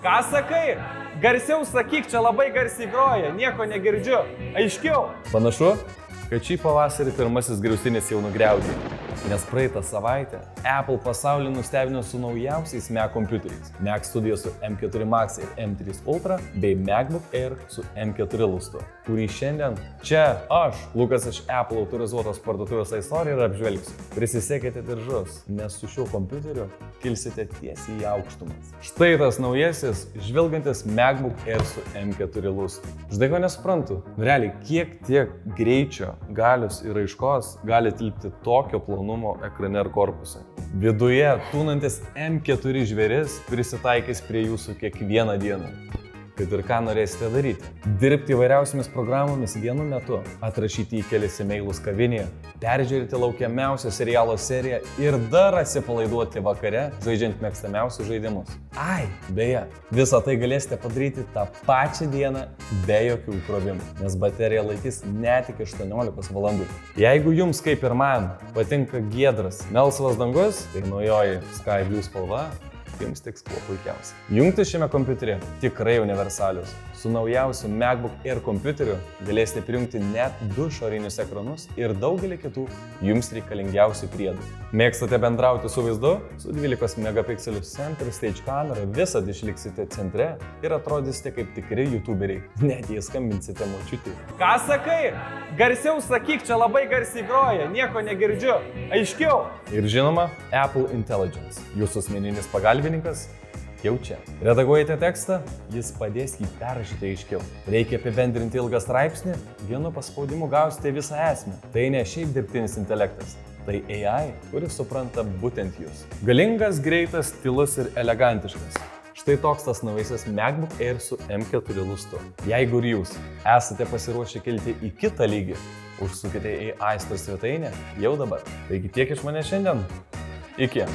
Ką sakai? Garsiau sakyk, čia labai garsiai groja, nieko negirdžiu. Aiškiau. Panašu, kad šį pavasarį pirmasis griaustinis jau nugriaudė. Nes praeitą savaitę Apple pasaulį nustebino su naujausiais Mac kompiuteriais. Mac Studio su M4 Max ir M3 Ultra bei MacBook Air su M4 lustu, kurį šiandien čia aš, Lukas iš Apple autorizuotos parduotuvės istoriją ir apžvelgsiu. Prisisekite diržus, nes su šiuo kompiuteriu kilsite tiesiai į aukštumas. Štai tas naujasis, žvilgantis MacBook Air su M4 lustu. Žinai, ko nesuprantu? Realiai, kiek tiek greičio, galios ir raiškos gali tilpti tokio plonumo ekrane ir korpuse. Viduje tūnantis M4 žvėris prisitaikys prie jūsų kiekvieną dieną. Kad ir ką norėsite daryti. Dirbti įvairiausiamis programomis vienu metu, atrašyti į kelis emailus kavinėje, peržiūrėti laukiamiausią serialo seriją ir dar atsipalaiduoti vakare, žaidžiant mėgstamiausius žaidimus. Ai, beje, visą tai galėsite padaryti tą pačią dieną be jokių įkrovimų, nes baterija laikys net iki 18 valandų. Jeigu jums, kaip ir man, patinka giedras, melsvas dangus, tai naujoji Sky Blue spalva jums tiks kuo puikiausiai. Jungtis šiame kompiuteryje tikrai universalius. Su naujausiu MacBook Air kompiuteriu galėsite prijungti net 2 išorinius ekranus ir daugelį kitų jums reikalingiausių priedų. Mėgstate bendrauti su vaizdu? Su 12 megapikselių Center Stage kamera visad išliksite centre ir atrodysite kaip tikri youtuberiai, net jei skambinsite močiutei. Ką sakai? Garsiau sakyk, čia labai garsiai groja, nieko negirdžiu. Aiškiau. Ir žinoma, Apple Intelligence, jūsų asmeninis pagalbininkas, jau čia. Redaguojate tekstą, jis padės jį perrašyti aiškiau. Reikia apibendrinti ilgą straipsnį, vienu paspaudimu gausite visą esmę. Tai ne šiaip dirbtinis intelektas, tai AI, kuris supranta būtent jūs. Galingas, greitas, tylus ir elegantiškas. Štai toks tas naujasis MacBook Air su M4 lustu. Jeigu ir jūs esate pasiruošę kilti į kitą lygį, užsukite į iStore svetainę jau dabar. Taigi tiek iš manęs šiandien. Iki.